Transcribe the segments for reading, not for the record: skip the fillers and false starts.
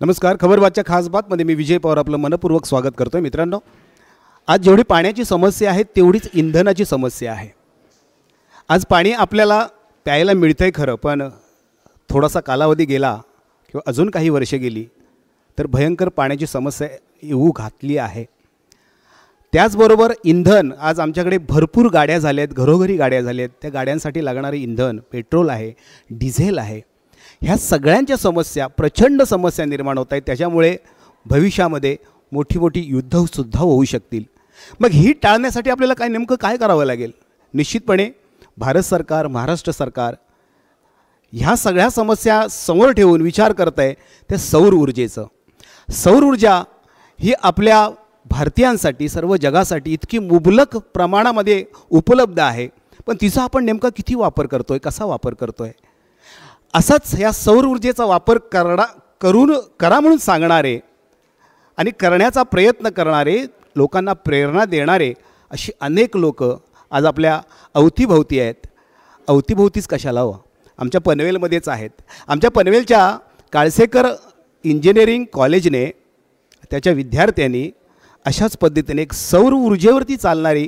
नमस्कार. खबरबातच्या खास बातमध्ये मी विजय पवार आपलं मनपूर्वक स्वागत करतोय. मित्रांनो, आज जेवढी पाण्याची समस्या आहे तेवढीच इंधनाची समस्या आहे. आज पाणी आपल्याला प्यायला मिळतंय खरं, पण थोडासा कालावधी गेला किंवा अजून काही वर्षे गेली तर भयंकर पाण्याची समस्या येऊ घातली आहे. त्याचबरोबर इंधन, आज आमच्याकडे भरपूर गाड्या झाल्या आहेत, घरोघरी गाड्या झाल्या आहेत. त्या गाड्यांसाठी लागणारे इंधन पेट्रोल आहे, डिझेल आहे. ह्या सगळ्यांच्या समस्या, प्रचंड समस्या निर्माण होत आहेत. त्याच्यामुळे भविष्यामध्ये मोठी मोठी युद्धसुद्धा होऊ शकतील. मग ही टाळण्यासाठी आपल्याला नेमकं काय करावं लागेल? निश्चितपणे भारत सरकार, महाराष्ट्र सरकार ह्या सगळ्या समस्या समोर ठेवून विचार करत आहे त्या सौर ऊर्जेचं. सौर ऊर्जा ही आपल्या भारतीयांसाठी, सर्व जगासाठी इतकी मुबलक प्रमाणामध्ये उपलब्ध आहे, पण तिचा आपण नेमका किती वापर करतो आहे, कसा वापर करतो आहे? असाच या सौर ऊर्जेचा वापर करा म्हणून सांगणारे आणि करण्याचा प्रयत्न करणारे, लोकांना प्रेरणा देणारे अशी अनेक लोक आज आपल्या अवतीभोवती आहेत. अवतीभोवतीच कशाला हो, आमच्या पनवेलमध्येच आहेत. आमच्या पनवेलच्या काळसेकर इंजिनिअरिंग कॉलेजने, त्याच्या विद्यार्थ्यांनी अशाच पद्धतीने एक सौर ऊर्जेवरती चालणारी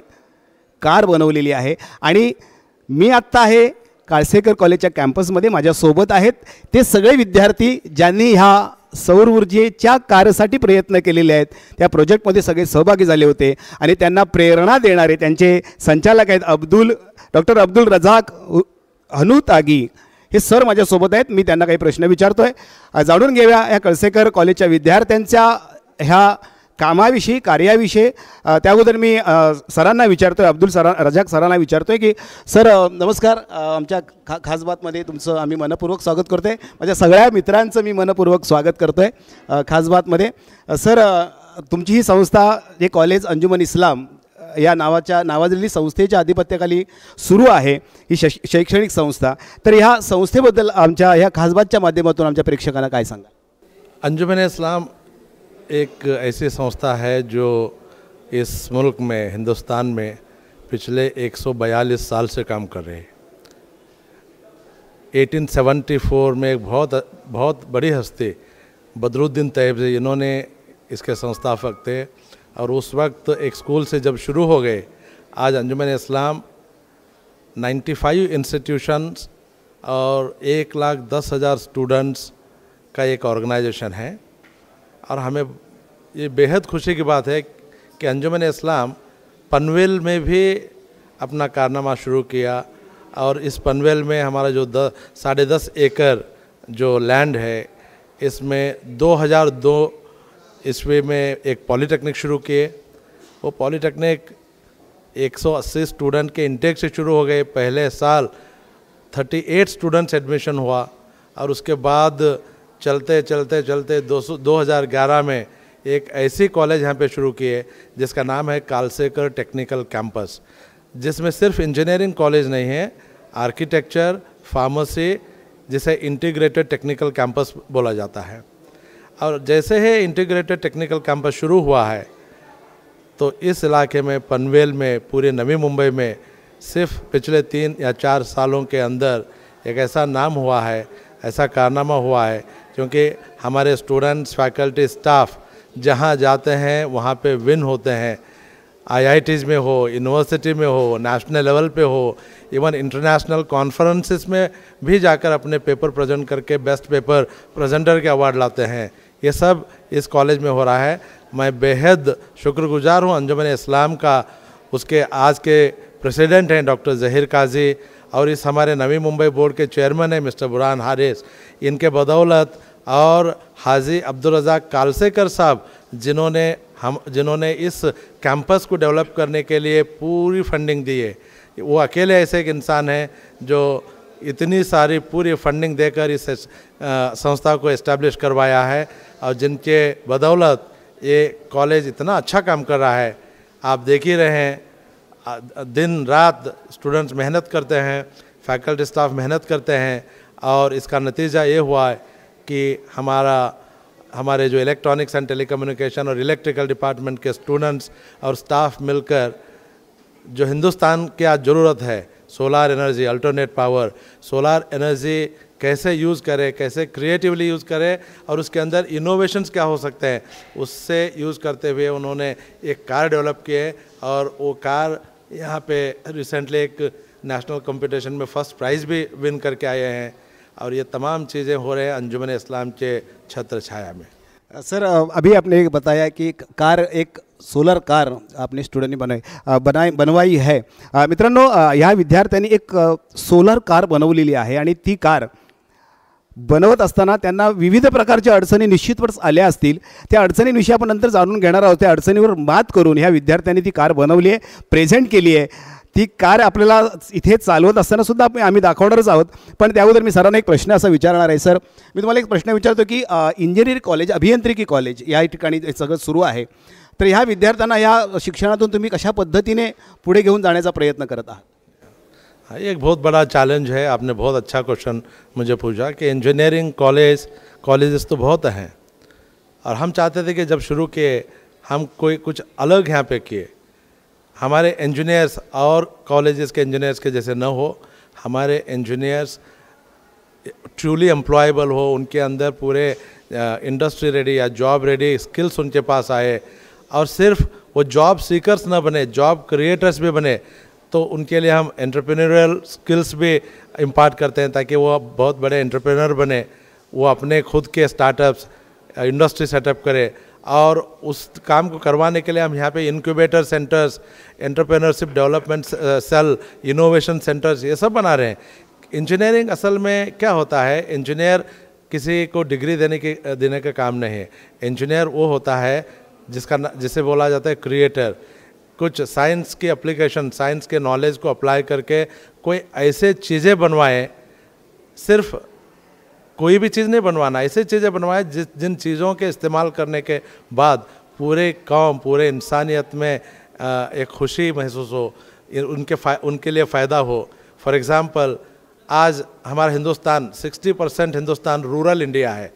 कार बनवलेली आहे. आणि मी आत्ता आहे काळसेकर कॉलेजच्या कॅम्पसमध्ये. माझ्यासोबत आहेत ते सगळे विद्यार्थी ज्यांनी ह्या सौर ऊर्जेच्या कारसाठी प्रयत्न केलेले आहेत. त्या प्रोजेक्टमध्ये सगळे सहभागी झाले होते आणि त्यांना प्रेरणा देणारे त्यांचे संचालक आहेत डॉक्टर अब्दुल रझाक हनुतागी. हे सर माझ्यासोबत आहेत. मी त्यांना काही प्रश्न विचारतो आहे. जाणून घेऊया या काळसेकर कॉलेजच्या विद्यार्थ्यांच्या ह्या कामाविषयी, कार्याविषयी. त्या अगोदर मी सरांना विचारतो आहे, रझाक सरांना विचारतो आहे की सर नमस्कार, आमच्या खास बातमध्ये तुमचं आम्ही मनपूर्वक स्वागत करतो आहे. माझ्या सगळ्या मित्रांचं मी मनपूर्वक स्वागत करतो आहे खास बातमध्ये. सर, तुमची ही संस्था, हे कॉलेज अंजुमन इस्लाम या नावाजलेली संस्थेच्या आधिपत्याखाली सुरू आहे, ही शैक्षणिक संस्था. तर ह्या संस्थेबद्दल आमच्या ह्या खासबातच्या माध्यमातून आमच्या प्रेक्षकांना काय सांगा? अंजुमन इस्लाम एक ऐसी संस्था है जो इस मुल्क में, हिंदुस्तान में पिछले 142 साल से काम कर रही है. 1874 में एक बहुत बड़ी हस्ती बदरुद्दीन तैयब जी, इन्होंने इसके संस्थापक थे. और उस वक्त एक स्कूल से जब शुरू हो गए, आज अंजुमन इस्लाम 95 इंस्टीट्यूशंस और 1,10,000 स्टूडेंट्स का एक ऑर्गेनाइजेशन है. और हमें ये बेहद खुशी की बात है कि अंजुमन इस्लाम पनवेल में भी अपना कारनामा शुरू किया. और इस पनवेल में हमारा जो 10.5 एकड़ जो लैंड है, इसमें 2002 ईस्वी में एक पॉलीटेक्निक शुरू किए. वो पॉलीटेक्निक 180 स्टूडेंट के इंटेक से शुरू हो गए. पहले साल 38 स्टूडेंट्स एडमिशन हुआ और उसके बाद चलते 2011 में एक ऐसी कॉलेज यहाँ पे शुरू किए जिसका नाम है कालसेकर टेक्निकल कैंपस, जिसमें सिर्फ इंजीनियरिंग कॉलेज नहीं है, आर्किटेक्चर, फार्मेसी, जिसे इंटीग्रेटेड टेक्निकल कैंपस बोला जाता है. और जैसे ही इंटीग्रेटेड टेक्निकल कैंपस शुरू हुआ है तो इस इलाके में, पनवेल में, पूरे नवी मुंबई में सिर्फ पिछले 3 या 4 सालों के अंदर एक ऐसा नाम हुआ है, ऐसा कारनामा हुआ है, क्योंकि हमारे स्टूडेंट्स, फैकल्टी, स्टाफ जहाँ जाते हैं वहाँ पे विन होते हैं. IITs में हो, यूनिवर्सिटी में हो, नेशनल लेवल पे हो, इवन इंटरनेशनल कॉन्फ्रेंसेस में भी जाकर अपने पेपर प्रेजेंट करके बेस्ट पेपर प्रेजेंटर के अवार्ड लाते हैं. ये सब इस कॉलेज में हो रहा है. मैं बेहद शुक्रगुजार हूँ अंजुमन इस्लाम का. उसके आज के प्रेसिडेंट हैं डॉक्टर ज़हीर काजी, और इस हमारे नवी मुंबई बोर्ड के चेयरमैन हैं मिस्टर बुरहान हारिस. इनके बदौलत और हाजी अब्दुल रज़ाक कालसेकर साहब, जिन्होंने इस कैंपस को डेवलप करने के लिए पूरी फंडिंग दी है. वो अकेले ऐसे एक इंसान हैं जो इतनी सारी पूरी फंडिंग देकर इस संस्था को इस्टेब्लिश करवाया है, और जिनके बदौलत ये कॉलेज इतना अच्छा काम कर रहा है. आप देख ही रहे हैं, दिन रात स्टूडेंट्स मेहनत करते हैं, फैकल्टी स्टाफ मेहनत करते हैं, और इसका नतीजा ये हुआ है कि हमारे जो इलेक्ट्रॉनिक्स एंड टेलीकम्युनिकेशन और इलेक्ट्रिकल डिपार्टमेंट के स्टूडेंट्स और स्टाफ मिलकर जो हिंदुस्तान की आज ज़रूरत है, solar energy, alternate power, solar energy कैसे यूज़ करें, कैसे क्रिएटिवली यूज़ करें और उसके अंदर इनोवेशंस क्या हो सकते हैं, उससे यूज़ करते हुए उन्होंने एक कार डेवलप किए और वो कार यहाँ पे रिसेंटली एक नेशनल कंपटीशन में फर्स्ट प्राइज़ भी विन करके आए हैं। और ये तमाम चीज़ें हो रहे हैं अंजुमन इस्लाम के छत्र छाया में। सर अभी आपने बताया कि कार एक सोलर कार आपने स्टुडंटनी बनवाई आहे। मित्रांनो ह्या विद्यार्थ्यांनी एक सोलर कार बनवलेली आहे आणि ती कार बनवत असताना त्यांना विविध प्रकारच्या अडचणी निश्चितच आल्या असतील। त्या अडचणींविषयी आपण नंतर जाणून घेणार आहोत। त्या अडचणीवर मात करून ह्या विद्यार्थ्यांनी ती कार बनवली आहे, प्रेझेंट केली आहे। ती कार आपल्याला इथे चालवत असताना सुद्धा आम्ही दाखवणारच आहोत। पण त्याअगोदर मी सरांना एक प्रश्न असा विचारणार आहे। सर मी तुम्हाला एक प्रश्न विचारतो की इंजिनिअरिंग कॉलेज, अभियांत्रिकी कॉलेज या ठिकाणी सगळं सुरू आहे, तर ह्या विद्यार्थ्यांना या शिक्षणातून तुम्ही कशा पद्धतीने पुढे घेऊन जाण्याचा प्रयत्न करत आहात? हाँ, ये एक बहुत बड़ा चैलेंज है। आपने बहुत अच्छा क्वेश्चन मुझे पूछा कि इंजीनियरिंग कॉलेजेस तो बहुत हैं और हम चाहते थे कि जब शुरू किए हम कुछ अलग यहाँ पे किए। हमारे इंजीनियर्स और कॉलेजेस के इंजीनियर्स के जैसे न हो, हमारे इंजीनियर्स ट्रूली एम्प्लॉयबल हो, उनके अंदर पूरे इंडस्ट्री रेडी या जॉब रेडी स्किल्स उनके पास आए और सिर्फ वो जॉब सीकर्स ना बने, जॉब क्रिएटर्स भी बने। तो उनके लिए हम एंटरप्रेन्योरियल स्किल्स भी इम्पार्ट करते हैं ताकि वो बहुत बड़े एंटरप्रेन्योर बने, वो अपने खुद के स्टार्टअप्स इंडस्ट्री सेटअप करे। और उस काम को करवाने के लिए हम यहाँ पे incubator centres, entrepreneurship development cell, innovation centres ये सब बना रहे हैं। इंजीनियरिंग असल में क्या होता है, इंजीनियर किसी को डिग्री देने का काम नहीं है। इंजीनियर वो होता है जिसे बोला जाता है क्रिएटर। कुछ साइंस की एप्लीकेशन, साइंस के नॉलेज को अप्लाई करके कोई ऐसे चीज़ें बनवाएं, सिर्फ कोई भी चीज़ नहीं बनवाना, ऐसे चीज़ें बनवाएं जिन चीज़ों के इस्तेमाल करने के बाद पूरे कौम, पूरे इंसानियत में एक खुशी महसूस हो, उनके लिए फ़ायदा हो। फॉर एग्ज़ाम्पल आज हमारा हिंदुस्तान 60% हिंदुस्तान रूरल इंडिया है,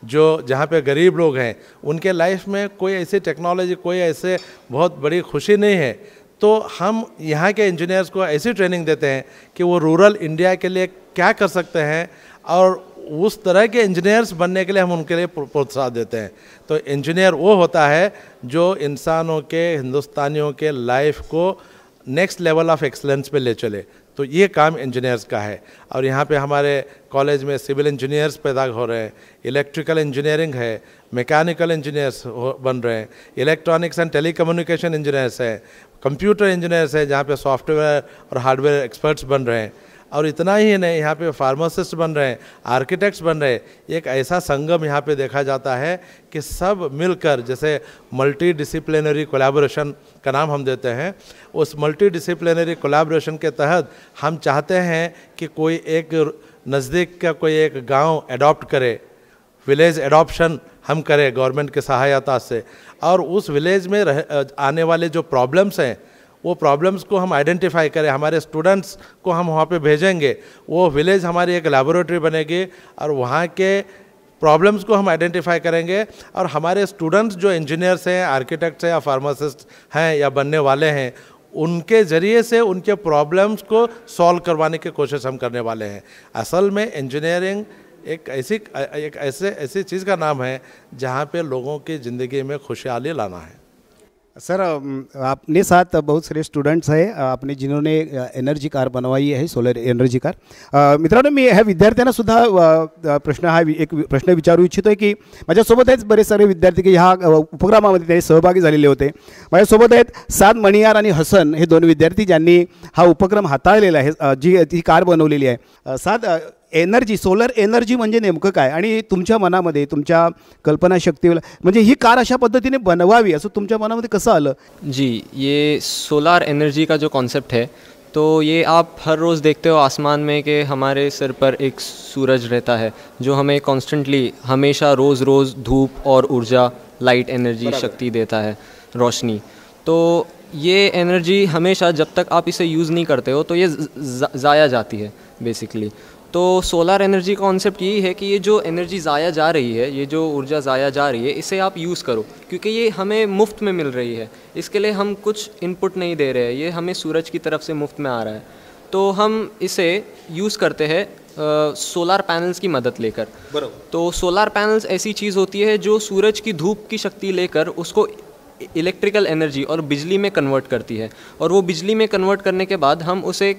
जो जहाँ पे गरीब लोग हैं उनके लाइफ में कोई ऐसी टेक्नोलॉजी, कोई ऐसे बहुत बड़ी खुशी नहीं है। तो हम यहाँ के इंजीनियर्स को ऐसी ट्रेनिंग देते हैं कि वो रूरल इंडिया के लिए क्या कर सकते हैं और उस तरह के इंजीनियर्स बनने के लिए हम उनके लिए प्रोत्साहन देते हैं। तो इंजीनियर वो होता है जो इंसानों के, हिंदुस्तानियों के लाइफ को नेक्स्ट लेवल ऑफ एक्सलेंस पे ले चले। तो ये काम इंजीनियर्स का है। और यहाँ पे हमारे कॉलेज में सिविल इंजीनियर्स पैदा हो रहे हैं, इलेक्ट्रिकल इंजीनियरिंग है, मैकेनिकल इंजीनियर्स बन रहे हैं, इलेक्ट्रॉनिक्स एंड टेलीकम्युनिकेशन इंजीनियर्स हैं, कंप्यूटर इंजीनियर्स हैं जहाँ पे सॉफ्टवेयर और हार्डवेयर एक्सपर्ट्स बन रहे हैं। और इतना ही नहीं, यहाँ पे फार्मासिस्ट बन रहे हैं, आर्किटेक्ट्स बन रहे हैं। एक ऐसा संगम यहाँ पे देखा जाता है कि सब मिलकर, जैसे मल्टी डिसिप्लिनरी कोलैबोरेशन का नाम हम देते हैं, उस मल्टी डिसिप्लिनरी कोलैबोरेशन के तहत हम चाहते हैं कि कोई एक नज़दीक का कोई एक गांव एडॉप्ट करे, विलेज एडॉप्शन हम करें गवर्नमेंट के सहायता से। और उस विलेज में आने वाले जो प्रॉब्लम्स हैं वो प्रॉब्लम्स को हम आइडेंटिफाई करें, हमारे स्टूडेंट्स को हम वहाँ पे भेजेंगे, वो विलेज हमारी एक लैबोरेटरी बनेगी और वहाँ के प्रॉब्लम्स को हम आइडेंटिफाई करेंगे और हमारे स्टूडेंट्स जो इंजीनियर्स हैं, आर्किटेक्ट्स हैं या फार्मासिस्ट हैं या बनने वाले हैं, उनके ज़रिए से उनके प्रॉब्लम्स को सॉल्व करवाने की कोशिश हम करने वाले हैं। असल में इंजीनियरिंग एक ऐसी चीज़ का नाम है जहाँ पे लोगों की ज़िंदगी में खुशहाली लाना है। सर आपने साथ बहुत सारे स्टूडेंट्स हैं आपने जिन्होंने एनर्जी कार बनवाई आहे, सोलर एनर्जी कार। मित्रांनो मी ह्या विद्यार्थ्यांना सुद्धा एक प्रश्न विचारू इच्छितो की माझ्यासोबत आहेत बरेच सारे विद्यार्थी की ह्या उपक्रमामध्ये ते सहभागी झालेले होते। माझ्यासोबत आहेत साद मणियार आणि हसन हे दोन विद्यार्थी ज्यांनी हा उपक्रम हाताळलेला आहे, जी कार बनवलेली आहे। साद एनर्जी, सोलर एनर्जी म्हणजे नेमकं काय आणि तुमच्या मनामध्ये, तुमच्या कल्पनाशक्तीवर म्हणजे ही कार अशा पद्धतीने बनवावी असं तुमच्या मनामध्ये कसं आलं? जी, ये सोलार एनर्जी का जो कॉन्सेप्ट है, तो ये आप हर रोज़ देखते हो आसमान में कि हमारे सिर पर एक सूरज रहता है जो हमें कॉन्स्टेंटली हमेशा रोज़ धूप और ऊर्जा, लाइट एनर्जी, शक्ति देता है, रोशनी। तो ये एनर्जी हमेशा जब तक आप इसे यूज़ नहीं करते हो तो ये ज़ाया जाती है बेसिकली। तो सोलार एनर्जी का कॉन्सेप्ट यही है कि ये जो एनर्जी ज़ाया जा रही है, ये जो ऊर्जा ज़ाया जा रही है, इसे आप यूज़ करो क्योंकि ये हमें मुफ्त में मिल रही है। इसके लिए हम कुछ इनपुट नहीं दे रहे हैं, ये हमें सूरज की तरफ से मुफ्त में आ रहा है। तो हम इसे यूज़ करते हैं सोलार पैनल्स की मदद लेकर। बरोबर। तो सोलार पैनल्स ऐसी चीज़ होती है जो सूरज की धूप की शक्ति लेकर उसको इलेक्ट्रिकल एनर्जी और बिजली में कन्वर्ट करती है, और वो बिजली में कन्वर्ट करने के बाद हम उसे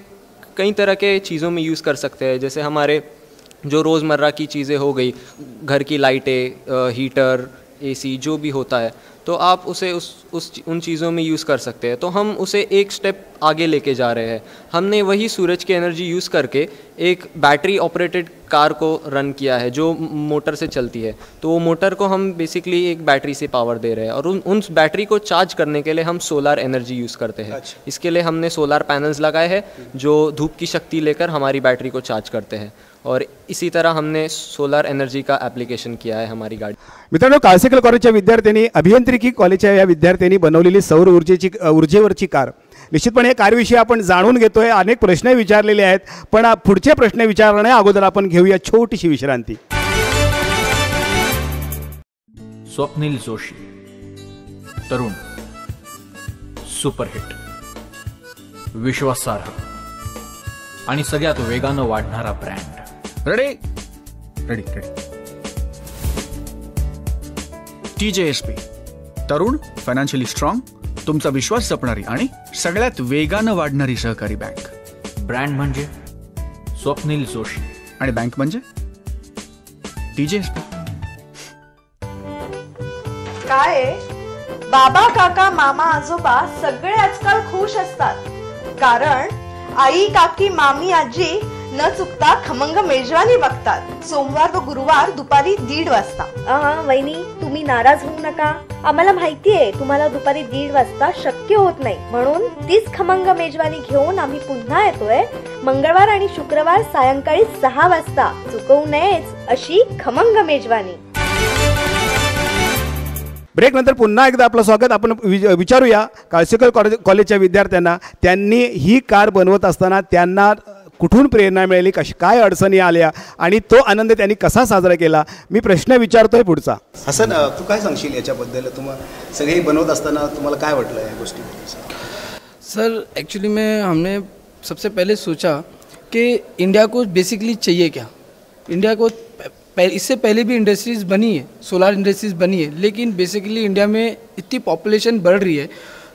कई तरह के चीज़ों में यूज़ कर सकते हैं। जैसे हमारे जो रोज़मर्रा की चीज़ें हो गई, घर की लाइटें, हीटर, एसी, जो भी होता है, तो आप उसे उन चीज़ों में यूज़ कर सकते हैं। तो हम उसे एक स्टेप आगे लेके जा रहे हैं। हमने वही सूरज की एनर्जी यूज़ करके एक बैटरी ऑपरेटेड कार को रन किया है जो मोटर से चलती है। तो वो मोटर को हम बेसिकली एक बैटरी से पावर दे रहे हैं, और उन बैटरी को चार्ज करने के लिए हम सोलार एनर्जी यूज़ करते हैं। अच्छा। इसके लिए हमने सोलार पैनल्स लगाए हैं जो धूप की शक्ति लेकर हमारी बैटरी को चार्ज करते हैं, और इसी तरह हमने सोलार एनर्जी का एप्लीकेशन किया है हमारी गाड़ी। मित्रांनो, काळसेकर कॉलेजच्या विद्यार्थ्यांनी, अभियांत्रिकी कॉलेजच्या या विद्यार्थ्यांनी बनवलेली सौर ऊर्जेवरची कार, निश्चितपणे या कारविषयी आपण जाणून घेतोय, अनेक प्रश्न विचारलेले आहेत, पण पुढचे प्रश्न विचारण्या अगोदर आपण घेऊया छोटीशी विश्रांती। स्वप्नील जोशी, तरुण, सुपरहिट, विश्वासार्ह आणि सगळ्यात वेगानं वाढणारा brand. Ready ready ready. TJSP, तरुण, फायनान्शियली स्ट्रॉंग, तुमचा विश्वास जपणारी आणि सगळ्यात वेगानं वाढणारी सहकारी बँक। ब्रँड म्हणजे स्वप्नील जोशी आणि बँक म्हणजे TJSP। काय बाबा, काका, मामा, आजोबा सगळे आजकाल खुश असतात, कारण आई, काकी, मामी, आजी न चुकता खमंग मेजवानी बघतात सोमवार व गुरुवार दुपारी 1:30 वाजता। वहिनी, तुम्ही नाराज होऊ नका, आम्हाला माहितीये तुम्हाला दुपारी 1:30 वाजता शक्य होत नाही, म्हणून तीच खमंग मेजवानी घेऊन आम्ही पुन्हा येतोय मंगळवार आणि शुक्रवार सायंकाळी 6 वाजता। चुकवू नयेच अशी खमंग मेजवानी। ब्रेक नंतर पुन्हा एकदा आपलं स्वागत। आपण विचारूया काळसेकर कॉलेजच्या विद्यार्थ्यांना, त्यांनी ही कार बनवत असताना त्यांना कुठून प्रेरणा मिळाली, काय अडचणी आल्या आणि तो आनंद त्यांनी कसा साजरा केला। मी प्रश्न विचारतोय पुढचा। हसन, तू काय सांगशील याच्याबद्दल? तुम्हाला सगळे बनवत असताना तुम्हाला काय वाटलं या गोष्टी? सर, एक्चुअली में हमने सबसे पहले सोचा कि इंडिया को बेसिकली चाहिए क्या। इंडिया को इससे पहले भी इंडस्ट्रीज़ बनी है, सोलार इंडस्ट्रीज़ बनी है, लेकिन बेसिकली इंडिया में इतनी पॉपुलेशन बढ़ रही है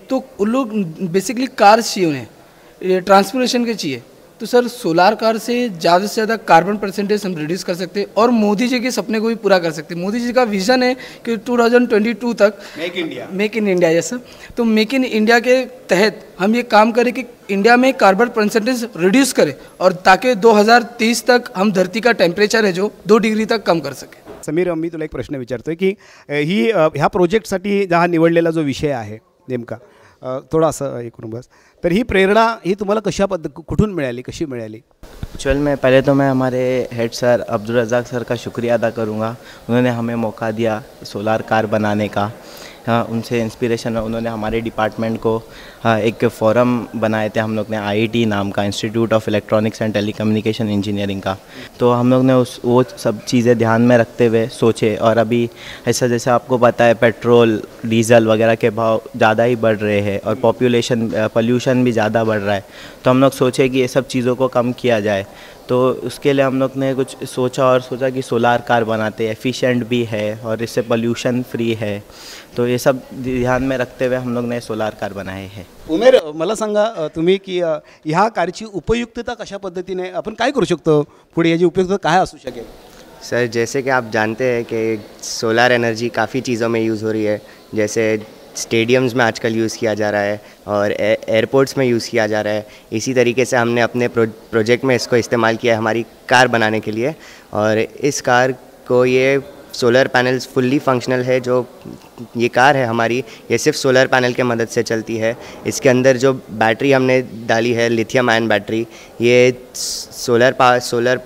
तो उन लोग बेसिकली कार्स चाहिए, उन्हें ट्रांसपोर्टेशन के चाहिए। तो सर, सोलार कार से ज़्यादा कार्बन परसेंटेज हम रिड्यूस कर सकते हैं और मोदी जी के सपने को भी पूरा कर सकते हैं। मोदी जी का विज़न है कि 2022 तक मेक इन इंडिया जैसा, तो मेक इन इंडिया के तहत हम ये काम करें कि इंडिया में कार्बन परसेंटेज रिड्यूस करें, और ताकि 2030 तक हम धरती का टेम्परेचर है जो 2 डिग्री तक कम कर सकें। समीर, मी तुला एक प्रश्न विचारतोय की ह्या प्रोजेक्टसाठी हा निवडलेला जो विषय आहे नेमका, थोड़ा सा एक बस, तर ही प्रेरणा ही तुम्हाला कुठून मिळाली, कशी मिळाली? एक्चुअल में पहले तो मैं हमारे head sir Abdul Razak sir का शुक्रिया अदा करूँगा। उन्होंने हमें मौका दिया सोलार कार बनाने का। उनसे इंस्पिरेशन, उन्होंने हमारे डिपार्टमेंट को एक फोरम बनाए थे हम लोग ने, IIT नाम का, institute of electronics and telecommunication engineering का। तो हम लोग ने वो सब चीज़ें ध्यान में रखते हुए सोचे, और अभी ऐसा जैसे आपको पता है पेट्रोल डीजल वगैरह के भाव ज़्यादा ही बढ़ रहे हैं और पोल्यूशन भी ज़्यादा बढ़ रहा है, तो हम लोग सोचे कि ये सब चीज़ों को कम किया जाए। तो उसके लिए हम लोग ने कुछ सोचा कि सोलार कार बनाते, एफिशिएंट भी है और इससे पोल्यूशन फ्री है, तो ये सब ध्यान में रखते हुए हम लोग ने सोलार कार बनाए हैं। उमेर, मला सांगा तुम्ही की ह्या कारची उपयुक्तता कशा पद्धतीने आपण काय करू शकतो, पुढे याची उपयुक्तता काय असू शकेल? सर, जैसे कि आप जानते हैं कि सोलार एनर्जी काफ़ी चीज़ों में यूज़ हो रही है, जैसे स्टेडियम्स में आजकल यूज़ किया जा रहा है और एयरपोर्ट्स में यूज़ किया जा रहा है। इसी तरीके से हमने अपने प्रोजेक्ट में इसको इस्तेमाल किया है हमारी कार बनाने के लिए, और इस कार को ये सोलर पैनल्स फुल्ली फंक्शनल है। जो ये कार है हमारी, ये सिर्फ सोलर पैनल के मदद से चलती है। इसके अंदर जो बैटरी हमने डाली है, लिथियम आयन बैटरी, ये सोलर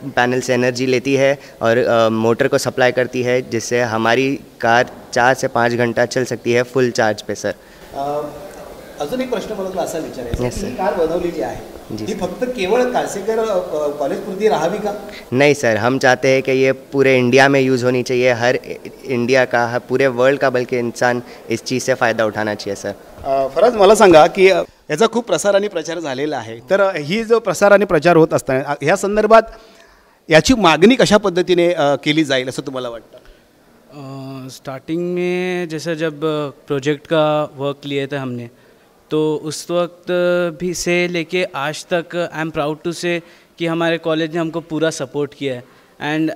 पैनल से एनर्जी लेती है और मोटर को सप्लाई करती है, जिससे हमारी कार 4 से 5 घंटा चल सकती है फुल चार्ज पे। सर, अजून एक प्रश्न मला तुला असा विचारायचा आहे, Yes, sir. ही कार बनवलेली आहे, ही फक्त केवळ कालसेकर कॉलेज पुरती राहावी का? नहीं सर, हम चाहते हैं कि ये पूरे इंडिया में यूज़ होनी चाहिए, हर इंडिया का, हर पूरे वर्ल्ड का, बल्कि इंसान इस चीज़ से फ़ायदा उठाना चाहिए सर. फराज, मला सांगा की याचा खूप प्रसार आणि प्रचार झालेला आहे, तर ही जो प्रसार आणि प्रचार होत असताना ह्या संदर्भात याची मागणी कशा पद्धतीने केली जाईल असं तुम्हाला वाटतं? स्टार्टिंग में जैसा जब प्रोजेक्ट का वर्क लिए थे हमने, तो उस वक्त भी से लेके आज तक आई एम प्राउड टू से कि हमारे कॉलेज ने हमको पूरा सपोर्ट किया है. एंड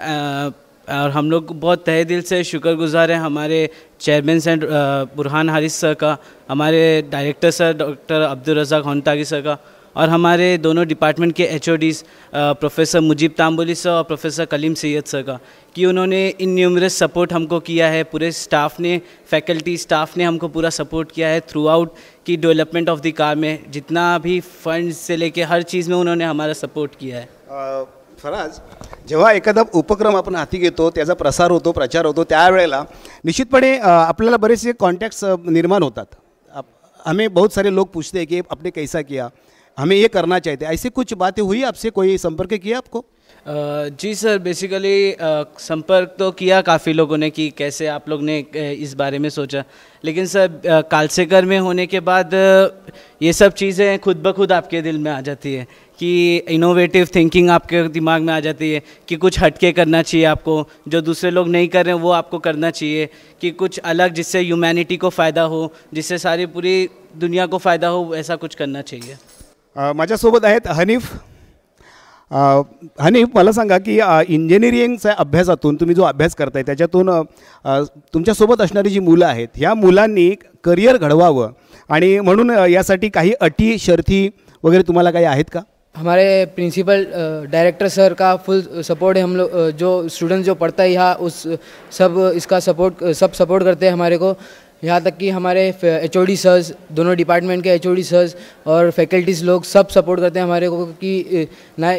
और हम लोग बहुत तहे दिल से शुक्रगुजार हैं हमारे chairman sir Burhan Haris sir का, हमारे director sir doctor Abdul Razzaq Hontagi sir का, और हमारे दोनों डिपार्टमेंट के HODs professor Mujeeb Tamboli sir और प्रोफेसर कलीम सैयद सर का, कि उन्होंने इन न्यूमरस सपोर्ट हमको किया है. पूरे स्टाफ ने, फैकल्टी स्टाफ ने हमको पूरा सपोर्ट किया है थ्रू आउट की डेवलपमेंट ऑफ द कार में. जितना भी फंड्स से लेके हर चीज़ में उन्होंने हमारा सपोर्ट किया है. फराज, जेव्हा एखादा उपक्रम आपण हाती घेतो, त्याचा प्रसार होतो, प्रचार होतो, त्यावेळेला निश्चितपणे आपल्याला बरेचसे कॉन्टॅक्ट्स निर्माण होतात. हमें बहुत सारे लोग पूछते हैं कि आपने कैसा किया, हमें ये करना चाहते हैं. ऐसे कुछ बातें हुई आपसे, कोई संपर्क किया आपको? जी सर, बेसिकली संपर्क तो किया काफ़ी लोगों ने कि कैसे आप लोग ने इस बारे में सोचा, लेकिन सर कालसेकर में होने के बाद ये सब चीज़ें खुद ब खुद आपके दिल में आ जाती है कि इनोवेटिव थिंकिंग आपके दिमाग में आ जाती है कि कुछ हटके करना चाहिए आपको, जो दूसरे लोग नहीं कर रहे हैं वो आपको करना चाहिए, कि कुछ अलग जिससे ह्यूमैनिटी को फ़ायदा हो, जिससे सारी पूरी दुनिया को फ़ायदा हो, ऐसा कुछ करना चाहिए. माझ्यासोबत आहेत हनीफ. हनीफ, मला सांगा की इंजिनिअरिंगच्या अभ्यासातून तुम्ही जो अभ्यास करताय त्याच्यातून तुमच्यासोबत असणारी जी मुलं आहेत, ह्या मुलांनी करिअर घडवावं आणि म्हणून यासाठी काही अटी शर्ती वगैरे तुम्हाला काही आहेत का? हमारे प्रिंसिपल डायरेक्टर सर का फुल सपोर्ट है. हम लोग जो स्टूडेंट जो पढ़ता है यहाँ, उस सब इसका सपोर्ट करते हैं हमारे को. यहाँ तक कि हमारे HOD सर्स, दोनों डिपार्टमेंट के HOD सर्स और फैकल्टीज़ लोग सब सपोर्ट करते हैं हमारे को कि ना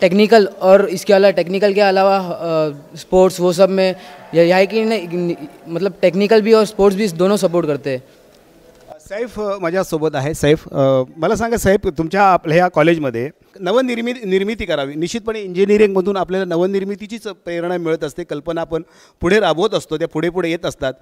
टेक्निकल और इसके अलावा टेक्निकल के अलावा स्पोर्ट्स वो सब में यह है कि नहीं, मतलब टेक्निकल भी और स्पोर्ट्स भी दोनों सपोर्ट करते हैं. सैफ माझ्यासोबत आहे. सैफ, मला सांगा सैफ, तुमच्या आपल्या ह्या कॉलेजमध्ये निर्मिती करावी. निश्चितपणे इंजिनिअरिंगमधून आपल्याला नवनिर्मितीचीच प्रेरणा मिळत असते, कल्पना आपण पुढे राबवत असतो, त्या पुढे पुढे येत असतात.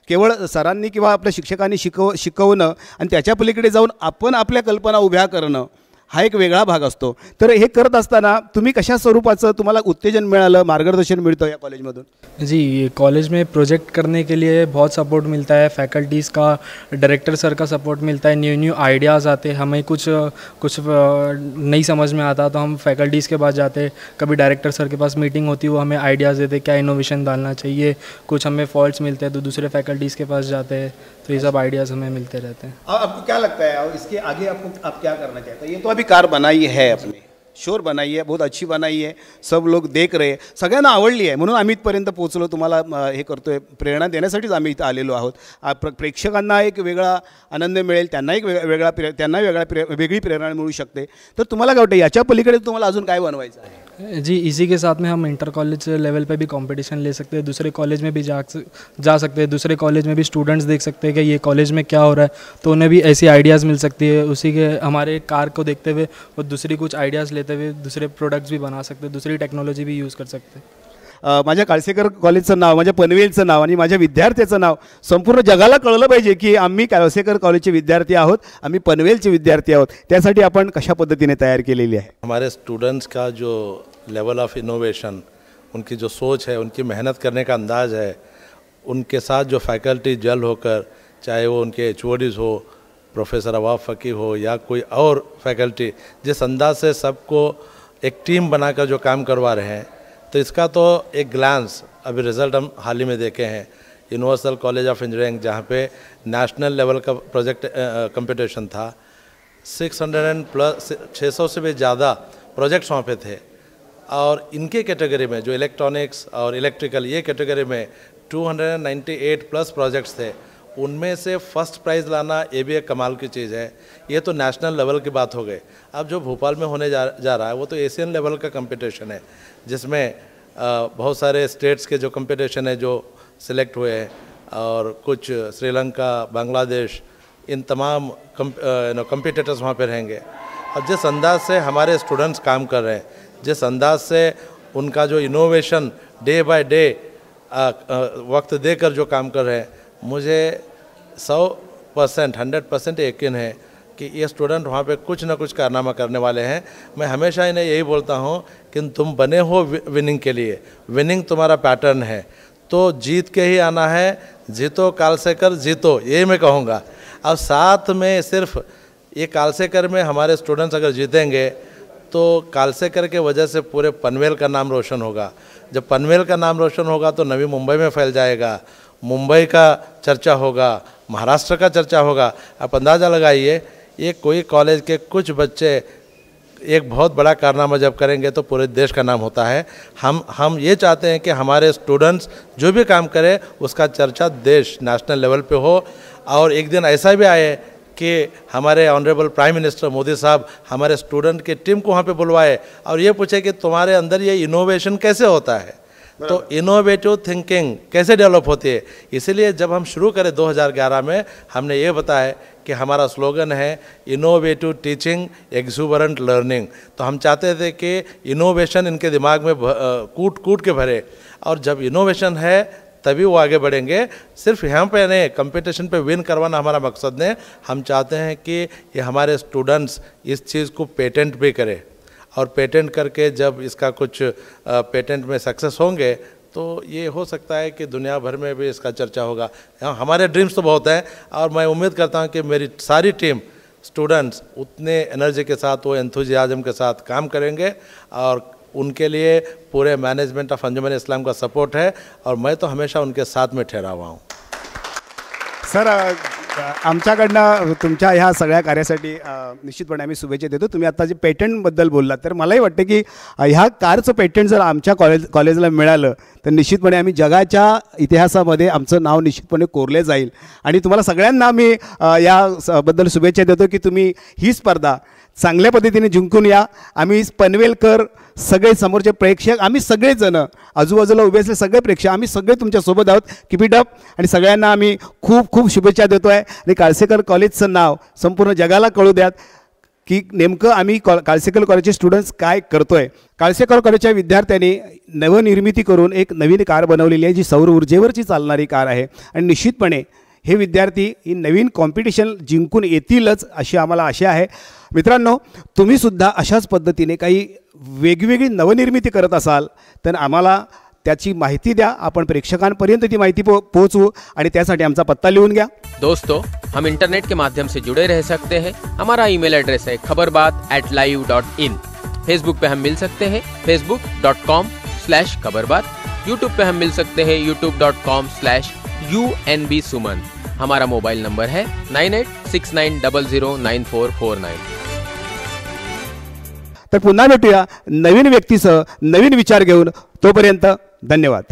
केवळ सरांनी किंवा आपल्या शिक्षकांनी शिकवणं आणि त्याच्या पलीकडे जाऊन आपण आपल्या कल्पना उभ्या करणं हा एक वेगळा भाग असतो. तर हे करत असताना तुम्ही कशा स्वरूपाचं तुम्हाला उत्तेजन मिळालं, मार्गदर्शन मिळतं या कॉलेजमधून? जी, कॉलेज में प्रोजेक्ट करने के लिए बहुत सपोर्ट मिलता है, फैकल्टीज़ का, डायरेक्टर सर का सपोर्ट मिलता है. न्यू आइडियाज़ आते हैं, हमें कुछ नहीं समझ में आता तो हम फैकल्टीज़ के पास जाते, कभी डायरेक्टर सर के पास मीटिंग होती, वो हमें आइडियाज़ देते क्या इनोवेशन डालना चाहिए. कुछ हमें फॉल्ट्स मिलते हैं तो दूसरे फैकल्टीज़ के पास जाते हैं, तो ये सब आइडियाज़ हमें मिलते रहते हैं. आपको क्या लगता है इसके आगे आप क्या करना चाहते हैं? ये तो अभी कार बनाई है, आपने शोर बनाई है, बहुत अच्छी बनाई है, सब लोग देख रहे, सगळ्यांना आवडली आहे, म्हणून आम्ही इथपर्यंत पोहोचलो, तुम्हाला हे करतोय, प्रेरणा देण्यासाठीच आम्ही इथं आलेलो आहोत. प्रेक्षकांना एक वेगळा आनंद मिळेल, त्यांना एक वेगळी प्रेरणा मिळू शकते. तर तुम्हाला काय वाटतं याच्या पलीकडे तुम्हाला अजून काय बनवायचं आहे? जी, इसी के साथ में हम इंटर कॉलेज लेवल पे भी कंपटीशन ले सकते हैं, दूसरे कॉलेज में भी जा सकते हैं, दूसरे कॉलेज में भी स्टूडेंट्स देख सकते हैं कि ये कॉलेज में क्या हो रहा है, तो उन्हें भी ऐसी आइडियाज़ मिल सकती है. उसी के हमारे कार को देखते हुए वो दूसरी कुछ आइडियाज़ लेते हुए दूसरे प्रोडक्ट्स भी बना सकते हैं, दूसरी टेक्नोलॉजी भी यूज़ कर सकते हैं. माझ्या कालसेकर कॉलेजचं नाव, माझ्या पनवेलचं नाव आणि माझ्या विद्यार्थ्याचं नाव संपूर्ण जगाला कळलं पाहिजे की आम्ही कालसेकर कॉलेजचे विद्यार्थी आहोत, आम्ही पनवेलचे विद्यार्थी आहोत. त्यासाठी आपण कशा पद्धतीने तयार केलेली आहे? हमारे स्टूडेंट्स का जो लेवल ऑफ इनोवेशन, उनकी जो सोच है, उनकी मेहनत करने का अंदाज़ है, उनके साथ जो फैकल्टी जल होकर, चाहे वो उनके HODs हो, प्रोफेसर अवाफ फ़की हो या कोई और फैकल्टी, जिस अंदाज से सबको एक टीम बनाकर जो काम करवा रहे हैं, तो इसका तो एक ग्लांस अभी रिज़ल्ट हम हाल ही में देखे हैं. यूनिवर्सल कॉलेज ऑफ इंजीनियरिंग, जहाँ पे नेशनल लेवल का प्रोजेक्ट कंपटीशन था, 600 से भी ज़्यादा प्रोजेक्ट्स वहाँ पे थे. और इनके कैटेगरी में जो इलेक्ट्रॉनिक्स और इलेक्ट्रिकल, ये कैटेगरी में 298+ प्रोजेक्ट्स थे. उनमें से फर्स्ट प्राइज़ लाना, ये भी एक कमाल की चीज़ है. ये तो नेशनल लेवल की बात हो गई. अब जो भोपाल में होने जा रहा है वो तो एशियन लेवल का कंपटीशन है, जिसमें बहुत सारे स्टेट्स के जो कंपटीशन है जो सिलेक्ट हुए हैं, और कुछ श्रीलंका, बांग्लादेश, इन तमाम कंपटीटर्स वहाँ पे रहेंगे. और जिस अंदाज से हमारे स्टूडेंट्स काम कर रहे हैं, जिस अंदाज से उनका जो इनोवेशन डे बाय डे वक्त देकर जो काम कर रहे हैं, मुझे 100% 100% यकीन है कि ये स्टूडेंट वहाँ पे कुछ ना कुछ कारनामा करने वाले हैं। मैं हमेशा इन्हें यही बोलता हूँ कि तुम बने हो विनिंग के लिए, विनिंग तुम्हारा पैटर्न है, तो जीत के ही आना है। जीतो कालसेकर जीतो, ये मैं कहूँगा। और साथ में सिर्फ ये कालसेकर में हमारे स्टूडेंट्स अगर जीतेंगे तो कालसेकर के वजह से पूरे पनवेल का नाम रोशन होगा। जब पनवेल का नाम रोशन होगा तो नवी मुंबई में फैल जाएगा, मुंबई का चर्चा होगा, महाराष्ट्र का चर्चा होगा। आप अंदाज़ा लगाइए, ये कोई कॉलेज के कुछ बच्चे एक बहुत बड़ा कारनामा जब करेंगे तो पूरे देश का नाम होता है। हम ये चाहते हैं कि हमारे स्टूडेंट्स जो भी काम करें उसका चर्चा देश नेशनल लेवल पे हो। और एक दिन ऐसा भी आए कि हमारे ऑनरेबल प्राइम मिनिस्टर मोदी साहब हमारे स्टूडेंट की टीम को वहाँ पे बुलवाए और ये पूछे कि तुम्हारे अंदर ये इनोवेशन कैसे होता है, तो इनोवेटिव थिंकिंग कैसे डेवलप होती है। इसीलिए जब हम शुरू करें 2011 में, हमने ये बताया कि हमारा स्लोगन है इनोवेटिव टीचिंग एक्सूबरेंट लर्निंग। तो हम चाहते थे कि इनोवेशन इनके दिमाग में कूट कूट के भरे, और जब इनोवेशन है तभी वो आगे बढ़ेंगे। सिर्फ यहाँ पे नहीं, कंपटीशन पे विन करवाना हमारा मकसद नहीं। हम चाहते हैं कि ये हमारे स्टूडेंट्स इस चीज़ को पेटेंट भी करें, और पेटेंट करके जब इसका कुछ पेटेंट में सक्सेस होंगे तो ये हो सकता है कि दुनिया भर में भी इसका चर्चा होगा। हमारे ड्रीम्स तो बहुत हैं, और मैं उम्मीद करता हूँ कि मेरी सारी टीम स्टूडेंट्स उतने एनर्जी के साथ, वो एंथुजियाज्म के साथ काम करेंगे, और उनके लिए पूरे मैनेजमेंट ऑफ अंजुमन इस्लाम का सपोर्ट है, और मैं तो हमेशा उनके साथ में ठहरा हुआ हूँ। सर, आमच्याकडनं तुमच्या ह्या सगळ्या कार्यासाठी निश्चितपणे आम्ही शुभेच्छा देतो। तुम्ही आता जे पेटंटबद्दल बोललात, तर मलाही वाटतं की ह्या कारचं पेटंट जर आमच्या कॉलेजला मिळालं तर निश्चितपणे आम्ही जगाच्या इतिहासामध्ये आमचं नाव निश्चितपणे कोरले जाईल। आणि तुम्हाला सगळ्यांना आम्ही याबद्दल शुभेच्छा देतो की तुम्ही ही स्पर्धा चांगल्या पद्धतीने जिंकून या। आम्ही पनवेलकर, सगळे समोरचे प्रेक्षक, आम्ही सगळेजण आजूबाजूला उभे असले सगळे प्रेक्षक, आम्ही सगळे तुमच्यासोबत आहोत। Keep it up. आणि सगळ्यांना आम्ही खूप खूप शुभेच्छा देतो आहे। आणि काळसेकर कॉलेजचं नाव संपूर्ण जगाला कळू द्यात की नेमकं आम्ही काळसेकर कॉलेजचे स्टुडंट्स काय करतोय। काळसेकर कॉलेजच्या विद्यार्थ्यांनी नवनिर्मिती करून एक नवीन कार बनवलेली आहे, जी सौर ऊर्जेवरची चालणारी कार आहे। आणि निश्चितपणे हे विद्यार्थी ही नवीन कॉम्पिटिशन जिंकून येतीलच अशी आम्हाला आशा आहे। मित्रांनो, तुम्ही सुद्धा अशाच पद्धतीने काही वेगवेगळी नवनिर्मिती करत असाल तर आम्हाला त्याची माहिती द्या, आपण प्रेक्षकांपर्यंत ती माहिती पोहोचवू, आणि त्यासाठी आमचा पत्ता लिहून घ्या। दोस्तों, हम इंटरनेट के माध्यम से जुड़े रह सकते हैं। हमारा ईमेल एड्रेस है khabarbaat@live.in। फेसबुक पे हम मिल सकते हैं facebook.com/khabarbaat। यूट्यूब पे हम मिल सकते हैं youtube.com/UNBSuman। हमारा मोबाइल नंबर है 9869009449। तर पुन्हा भेटूया नवीन व्यक्तीसह, नवीन विचार घेऊन। तोपर्यंत धन्यवाद।